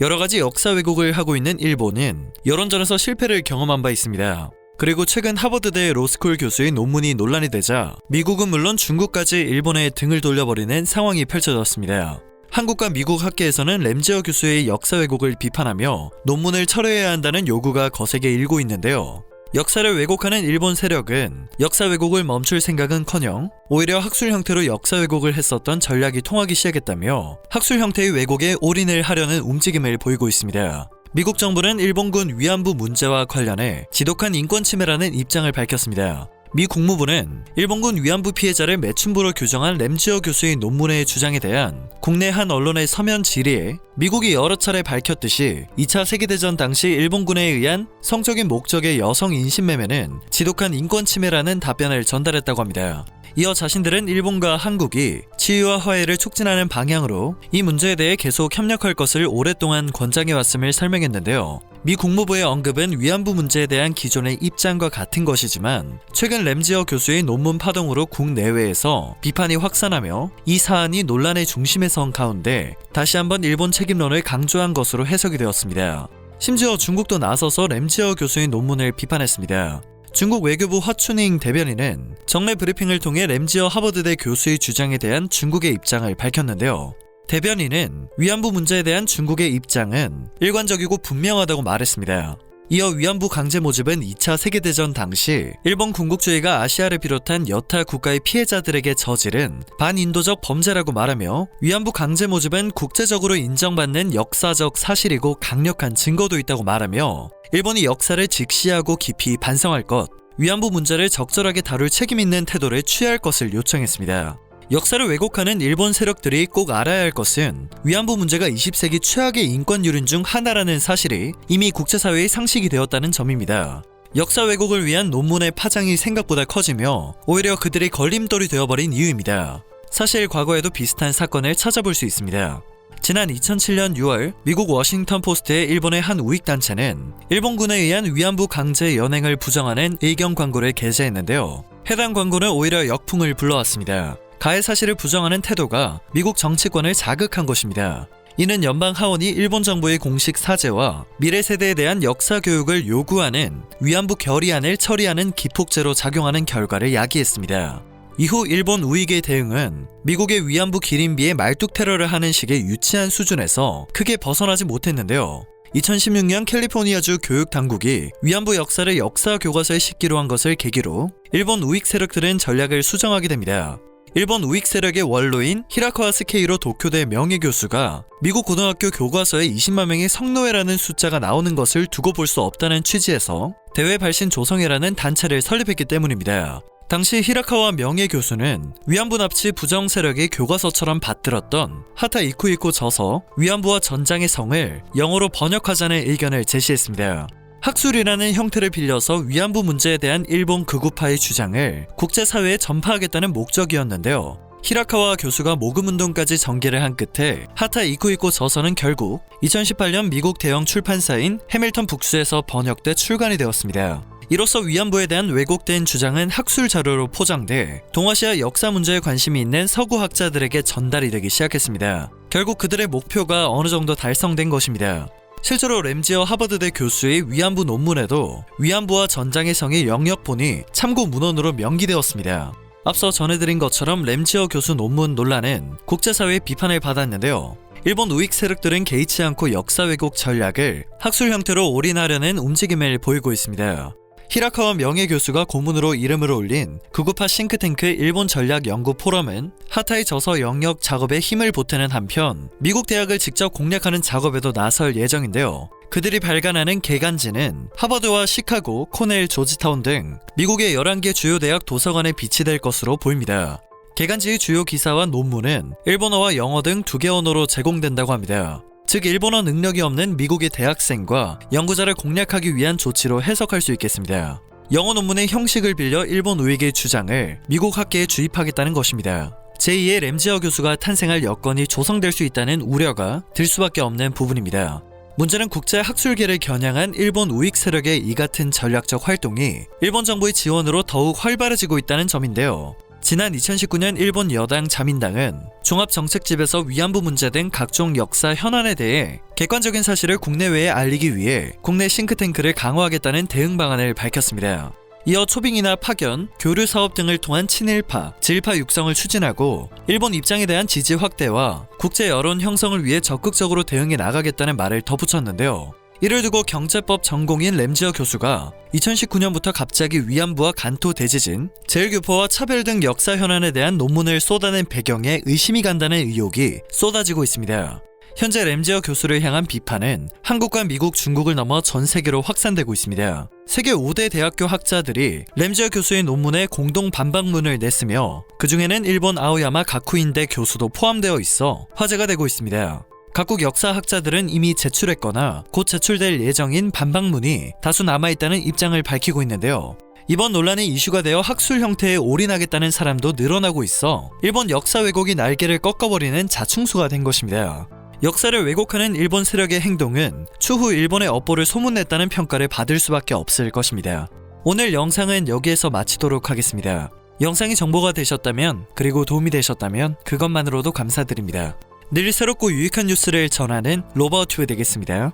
여러가지 역사 왜곡을 하고 있는 일본은 여론전에서 실패를 경험한 바 있습니다. 그리고 최근 하버드대 로스쿨 교수의 논문이 논란이 되자 미국은 물론 중국까지 일본에 등을 돌려버리는 상황이 펼쳐졌습니다. 한국과 미국 학계에서는 램지어 교수의 역사 왜곡을 비판하며 논문을 철회해야 한다는 요구가 거세게 일고 있는데요. 역사를 왜곡하는 일본 세력은 역사 왜곡을 멈출 생각은커녕 오히려 학술 형태로 역사 왜곡을 했었던 전략이 통하기 시작했다며 학술 형태의 왜곡에 올인을 하려는 움직임을 보이고 있습니다. 미국 정부는 일본군 위안부 문제와 관련해 지독한 인권 침해라는 입장을 밝혔습니다. 미 국무부는 일본군 위안부 피해자를 매춘부로 규정한 램지어 교수의 논문의 주장에 대한 국내 한 언론의 서면 질의에 미국이 여러 차례 밝혔듯이 2차 세계대전 당시 일본군에 의한 성적인 목적의 여성 인신매매는 지독한 인권 침해라는 답변을 전달했다고 합니다. 이어 자신들은 일본과 한국이 치유와 화해를 촉진하는 방향으로 이 문제에 대해 계속 협력할 것을 오랫동안 권장해왔음을 설명했는데요. 미 국무부의 언급은 위안부 문제에 대한 기존의 입장과 같은 것이지만 최근 램지어 교수의 논문 파동으로 국내외에서 비판이 확산하며 이 사안이 논란의 중심에 선 가운데 다시 한번 일본 책임론을 강조한 것으로 해석이 되었습니다. 심지어 중국도 나서서 램지어 교수의 논문을 비판했습니다. 중국 외교부 화춘잉 대변인은 정례 브리핑을 통해 램지어 하버드대 교수의 주장에 대한 중국의 입장을 밝혔는데요. 대변인은 위안부 문제에 대한 중국의 입장은 일관적이고 분명하다고 말했습니다. 이어 위안부 강제 모집은 2차 세계대전 당시 일본 군국주의가 아시아를 비롯한 여타 국가의 피해자들에게 저지른 반인도적 범죄라고 말하며 위안부 강제 모집은 국제적으로 인정받는 역사적 사실이고 강력한 증거도 있다고 말하며 일본이 역사를 직시하고 깊이 반성할 것, 위안부 문제를 적절하게 다룰 책임 있는 태도를 취할 것을 요청했습니다. 역사를 왜곡하는 일본 세력들이 꼭 알아야 할 것은 위안부 문제가 20세기 최악의 인권 유린 중 하나라는 사실이 이미 국제사회의 상식이 되었다는 점입니다. 역사 왜곡을 위한 논문의 파장이 생각보다 커지며 오히려 그들이 걸림돌이 되어버린 이유입니다. 사실 과거에도 비슷한 사건을 찾아볼 수 있습니다. 지난 2007년 6월 미국 워싱턴 포스트의 일본의 한 우익단체는 일본군에 의한 위안부 강제 연행을 부정하는 의견 광고를 게재했는데요. 해당 광고는 오히려 역풍을 불러왔습니다. 가해 사실을 부정하는 태도가 미국 정치권을 자극한 것입니다. 이는 연방 하원이 일본 정부의 공식 사죄와 미래 세대에 대한 역사 교육을 요구하는 위안부 결의안을 처리하는 기폭제로 작용하는 결과를 야기했습니다. 이후 일본 우익의 대응은 미국의 위안부 기린비에 말뚝 테러를 하는 식의 유치한 수준에서 크게 벗어나지 못했는데요. 2016년 캘리포니아주 교육당국이 위안부 역사를 역사 교과서에 싣기로 한 것을 계기로 일본 우익 세력들은 전략을 수정하게 됩니다. 일본 우익 세력의 원로인 히라카와 스케이로 도쿄대 명예교수가 미국 고등학교 교과서에 20만 명의 성노예라는 숫자가 나오는 것을 두고 볼 수 없다는 취지에서 대외발신 조성회라는 단체를 설립했기 때문입니다. 당시 히라카와 명예교수는 위안부 납치 부정 세력의 교과서처럼 받들었던 하타 이쿠이코 저서 위안부와 전장의 성을 영어로 번역하자는 의견을 제시했습니다. 학술이라는 형태를 빌려서 위안부 문제에 대한 일본 극우파의 주장을 국제사회에 전파하겠다는 목적이었는데요. 히라카와 교수가 모금운동까지 전개를 한 끝에 하타 이쿠이코 저서는 결국 2018년 미국 대형 출판사인 해밀턴 북스에서 번역돼 출간이 되었습니다. 이로써 위안부에 대한 왜곡된 주장은 학술 자료로 포장돼 동아시아 역사 문제에 관심이 있는 서구 학자들에게 전달이 되기 시작했습니다. 결국 그들의 목표가 어느 정도 달성된 것입니다. 실제로 램지어 하버드대 교수의 위안부 논문에도 위안부와 전장의 성의 영역본이 참고 문헌으로 명기되었습니다. 앞서 전해드린 것처럼 램지어 교수 논문 논란은 국제사회의 비판을 받았는데요. 일본 우익 세력들은 개의치 않고 역사 왜곡 전략을 학술 형태로 올인하려는 움직임을 보이고 있습니다. 히라카와 명예교수가 고문으로 이름을 올린 극우파 싱크탱크 일본 전략 연구 포럼은 하타의 저서 영역 작업에 힘을 보태는 한편 미국 대학을 직접 공략하는 작업에도 나설 예정인데요. 그들이 발간하는 개간지는 하버드와 시카고, 코넬, 조지타운 등 미국의 11개 주요 대학 도서관에 비치될 것으로 보입니다. 개간지의 주요 기사와 논문은 일본어와 영어 등 2개 언어로 제공된다고 합니다. 즉 일본어 능력이 없는 미국의 대학생과 연구자를 공략하기 위한 조치로 해석할 수 있겠습니다. 영어 논문의 형식을 빌려 일본 우익의 주장을 미국 학계에 주입하겠다는 것입니다. 제2의 램지어 교수가 탄생할 여건이 조성될 수 있다는 우려가 들 수밖에 없는 부분입니다. 문제는 국제 학술계를 겨냥한 일본 우익 세력의 이 같은 전략적 활동이 일본 정부의 지원으로 더욱 활발해지고 있다는 점인데요. 지난 2019년 일본 여당 자민당은 종합정책집에서 위안부 문제 등 각종 역사 현안에 대해 객관적인 사실을 국내외에 알리기 위해 국내 싱크탱크를 강화하겠다는 대응 방안을 밝혔습니다. 이어 초빙이나 파견, 교류 사업 등을 통한 친일파, 질파 육성을 추진하고 일본 입장에 대한 지지 확대와 국제 여론 형성을 위해 적극적으로 대응해 나가겠다는 말을 덧붙였는데요. 이를 두고 경제법 전공인 램지어 교수가 2019년부터 갑자기 위안부와 간토 대지진, 제일교포와 차별 등 역사 현안에 대한 논문을 쏟아낸 배경에 의심이 간다는 의혹이 쏟아지고 있습니다. 현재 램지어 교수를 향한 비판은 한국과 미국, 중국을 넘어 전 세계로 확산되고 있습니다. 세계 5대 대학교 학자들이 램지어 교수의 논문에 공동 반박문을 냈으며 그 중에는 일본 아오야마 가쿠인대 교수도 포함되어 있어 화제가 되고 있습니다. 각국 역사학자들은 이미 제출했거나 곧 제출될 예정인 반박문이 다수 남아있다는 입장을 밝히고 있는데요. 이번 논란이 이슈가 되어 학술 형태에 올인하겠다는 사람도 늘어나고 있어 일본 역사 왜곡이 날개를 꺾어버리는 자충수가 된 것입니다. 역사를 왜곡하는 일본 세력의 행동은 추후 일본의 업보를 소문냈다는 평가를 받을 수밖에 없을 것입니다. 오늘 영상은 여기에서 마치도록 하겠습니다. 영상이 정보가 되셨다면 그리고 도움이 되셨다면 그것만으로도 감사드립니다. 늘 새롭고 유익한 뉴스를 전하는 로버튜브 되겠습니다.